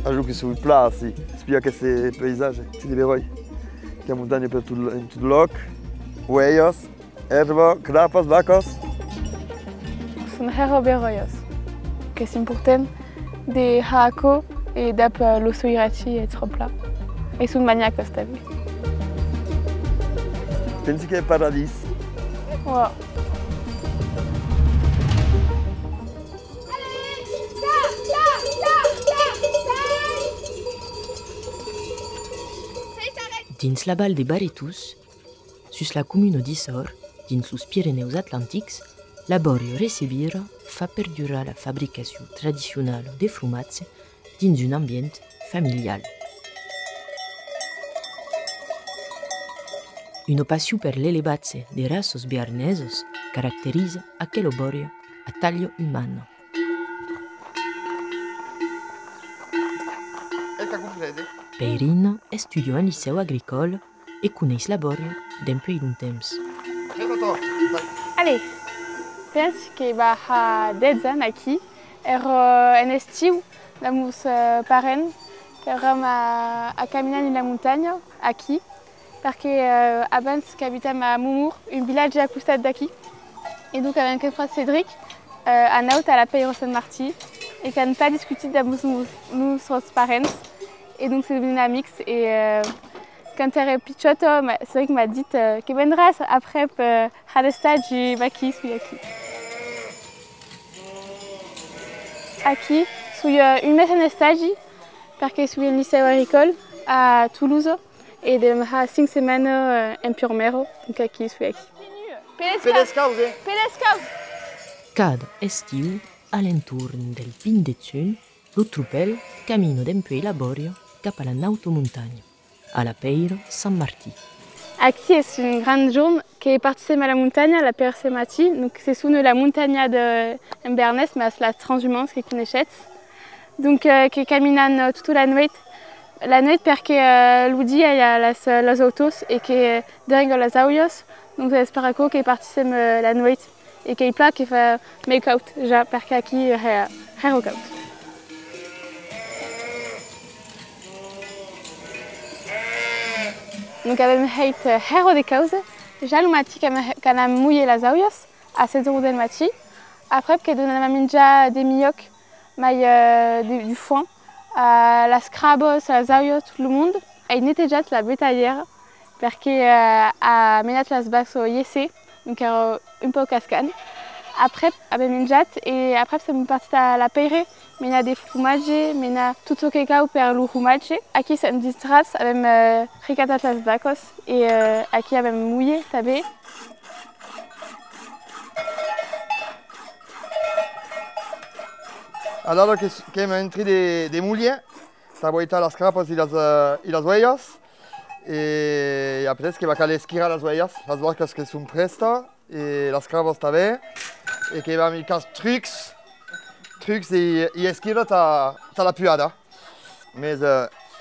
Anche sul pla, sì. Spia questi paesaggi, si deve voi. Che ha montagne per tutto il loc, huellas, erba, grapas, vacas. Sunt heroberoios, que sunt portem de haako e dap l'osso irachi et tropla. E sunt maniacos també. Pensi che è paradis? Wow. Dins la Val de Baretus, sus la comuna d'Issor, dins los Pyreneus Atlantics, Laborio Recibira fa perdurar la fabricació tradicional de frumatge dins un ambient familial. Una passió per l'elevatge de races bearneses caracteritza aquell laborio a taglio umano. Peirino estudiò en liceu agricole e coneix Laborio d'empuèi d'un temps. Allez, penso que va ha 10 ans aqui. En estiu, la meus parents eram a caminar na montanha aqui, perquè abans que habitam a Mumur, un village à costat d'aquí. Et donc avec un frère Cédric, anat a la Peira Sant Martí et que n'avons pas discuté avec nos parents. Et donc c'est devenu un mix. Et quand j'étais petite, Cédric m'a dit que vendras après à l'estage aqui, suis aqui. Aqui, suis une messe en stage parce que suis au lycée agricole à Toulouse et de 5 semaines en Purmero. Donc aqui, suis aqui. Pedescau! Cada estiu, a l'entorn del Pin de Tsun, lo tropel camino d'empuèi Laborio cap a la nautomontagna, a la Peira Sant Martí. Aqui c'est une grande journée qui participe à la montagne, la Peira Sant Martí. Donc c'est sous la montagne de Bernès, mais c'est la transhumance qui connaît. Donc qui caminent toute la nuit. La nuit parce que l'udi il y a les autos et que derrière les auyos. Donc c'est Sparaco qui participe la nuit et qui plaque qui fait make-out déjà parce qu'ici il y a workout. Donc avem fait hero de cause. Déjà le matin quand on mouillé les auyos à 7 h du matin. Après que donne la minja des miocs, mais du foin, la scrabos, les auyos, tout le monde. Et il était déjà la bétaillère. Parce a menat las basso yese, donc un peu cascan. Après, avec minjat et après c'est parti à la Peira, mena des fromages, mena tout ce que cau per le fromage. Aqui c'est une distras avec ricatat las bacos et aqui avec mouillé tabé. Allora che abbiamo entri dei mouliens, taboita las crapas e las huellas. Et après, ce qui va caler esquira las huellas, las barcas que sont prestas, et las cravas també, et qui va mettre trucs et esquira ta la puada. Mais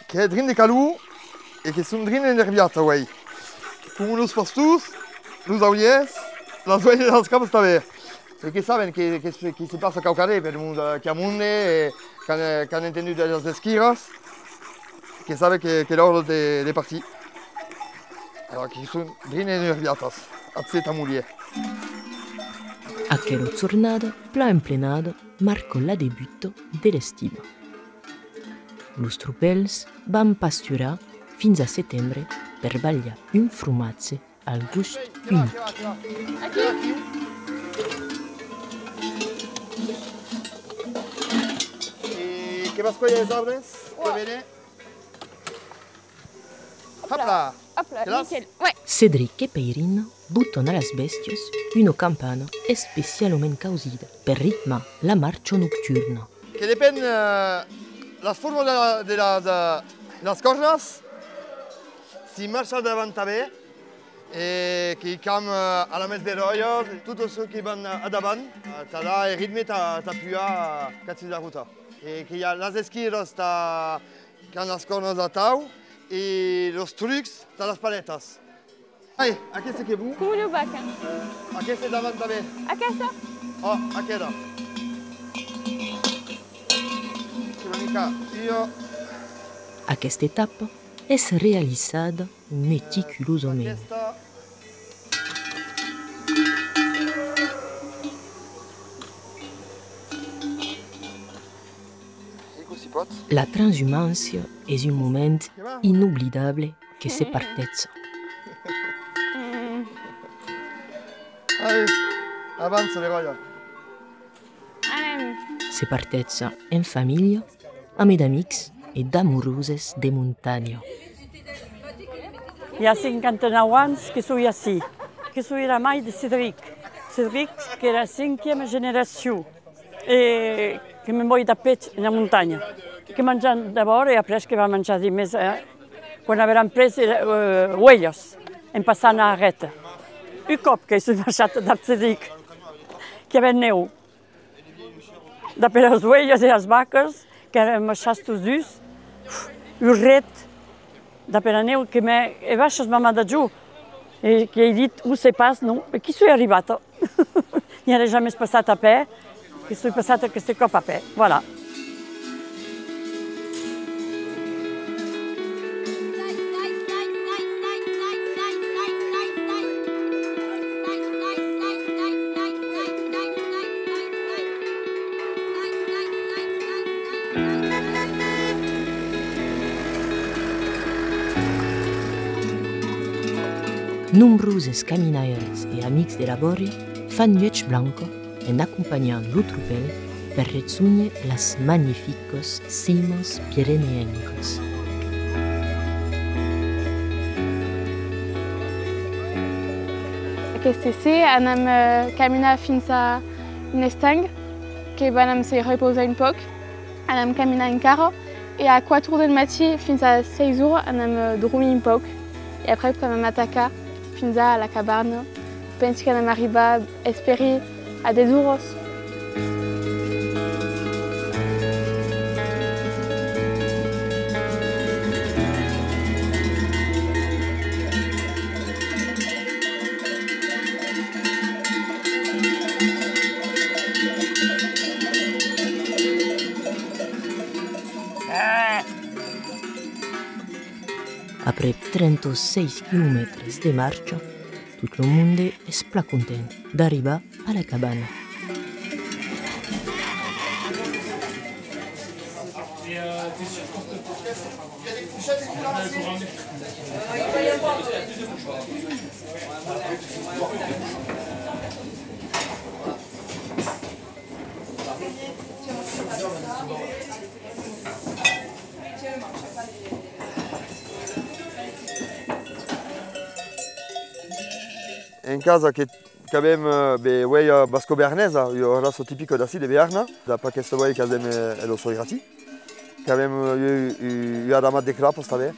qui est drin de calou, et qui sont drin enerviata, ouais. Como nos pastus, nos huellas, las huellas las cravas també. Et qui savent qui se passe à Caucaré, per le monde qui a monde, et qui han entendu les esquiras, qui savent que l'ordre est parti. Alors qui sont bien enerviatas, a cette moulier. Aquella giornata, pla emplenada, marcò la debutto dell'estiva. Los tropels van pasturar fins a settembre per ballar un formatge al gust unic. Et que vas coller les arbres? Hop là! Hop là, nickel. Ouais. Cédric e Peirino buttano alle bestias una campana specialmente causita per ritmare la marcia nocturna. Que depèn la forma de las cornas, si marcha davant també, et qui cam a la messe de royos, tots ceux qui van a davant, t'as là el ritme t'appuia quand la ruta. Et qu'il y a les esquiros quand las cornas a tau, et los trucs t'as las paletas. Ai, aquesta que bu? Cum baca. Aquesta davant també. Aquesta? Oh, aquesta. Una mica io Aquesta etapa és realitzada meticulosament. La transhumància és un moment inoblidable que se parteja. Allez, avance les royals. Anem. Se parteja en família, amb amics i d'amoroses de muntanya. Hi ha 59 anys que soy ací, que soy la mare de Cédric. Cédric, que era la 5e generació, que me voy de pet en la muntanya. Que menjant d'abord i après que va menjar de més, quan haurem pres huelles, en passant a Arreta. Un cop que soy marxat de Cédric, que hi havia neu, de per les huelles i les vaques, que eren marxats tots dos, un ret, de per la neu, que he baixat mamà de giù, e que he dit, où se pas, no? E qui soy arribat? I ara ja m'he passat a peu, que soy passat aquest cop a peu, voilà. Nombroses caminaires i amics de la Bòria fan viatge blanco en acompanyant lo tropel per rejunir les magnífiques cimes pireneenques. Aquest essai anem caminar fins a un estany, que vam se reposar un poc, anem caminar encara, i a 4 del matí fins a 6 hores anem dormir un poc, i après anem atacar fins a la cabana. Penso que anem arribar a esperar a 10 hores. Après 36 kilomètres de marxa, tot el món és pla content d'arribar a la cabana. In casa che abbiamo le uova basco-bernese, il raso tipico d'ací de Berna, dopo queste uova che abbiamo lo soirati, che abbiamo io adamat de crapos també,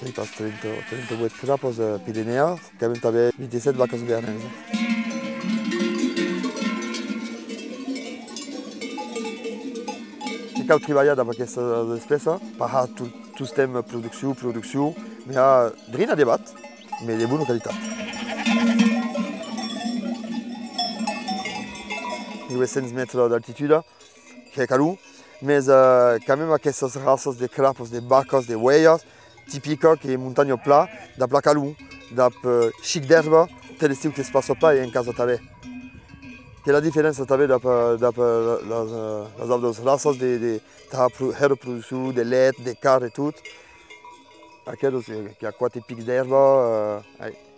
i pas 38 crapos pirinea, che abbiamo també 27 vacas bernese. Si cal treballar dopo questa espessa, per tutto il tema produzione, ma drina de bat, ma di buona qualità. 200 metri d'altitude, che è calù, ma abbiamo queste razze di crapos, di vacas, di uellas, tipiche che in montagna pla, da pla calù, da chic d'erba, tutte le stive che si passano pla e in casa també. Che la differenza també dopo le altre razze di reproduzione, di lait, di carne e tutto. Aquello che ha 4 pics d'erba,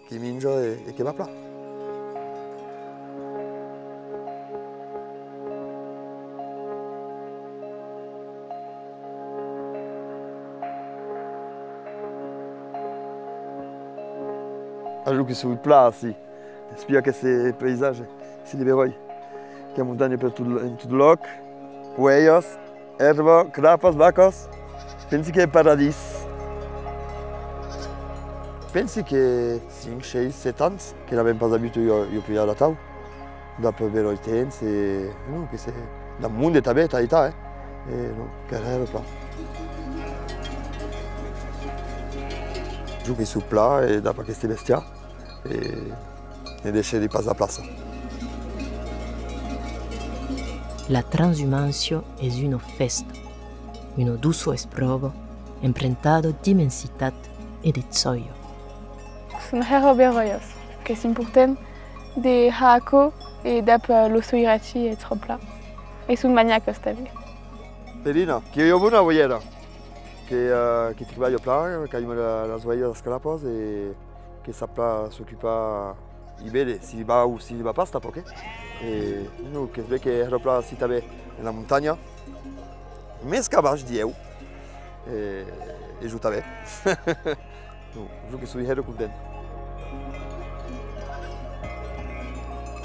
che mangia e che va pla. Allora che sul pla, sì, spiega questi paesaggi, si li vedrai, che montagne per in tutto loc, uellas, erba, crapos, vacas, pensi che è paradiso. Pensi che 5, 6, 7 anni che l'abbiamo pas abituato io più alla tau, dopo vero i tempi, no, che se da mondo també, taità, e no, che era pla. Giochi sul pla e dopo questi bestia e deixa di passare a plaza. La transhumància és una festa, una dolça esprova imprentado d'immensitat e de zoio. Sunt hero beroios, que s'importen de haako e dap l'osso irachi e tropla. E sunt maniacos també. Pelina, que eu vou na voiera, que trabalha lá, que aima las voias das carapas e que sapla s'occupa ibele, si va ou si va pas, tá ok? E no que se vê que é lá si também na montanha, mais cabage de eu e eu também. Eu que sou hero contente.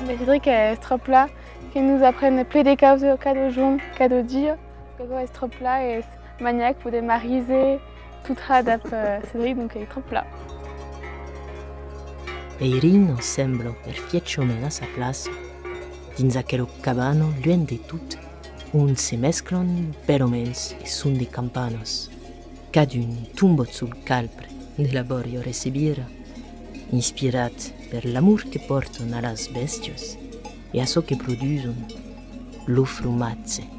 Cédric est trop là, qui nous apprennent plein de causes, cada jour, cada dia. Quand est trop là et maniaque pour démariser tout adap Cédric, donc il est trop là. Peirino sembla perfectament a sa place, dins aquel cabano lluny de tot, on se mesclan peromens e son de campanos. Cadun tumbot sul calpre de laborio recibira, inspirat per l'amor que portan a las bestias e a so que produsun lo frumatze.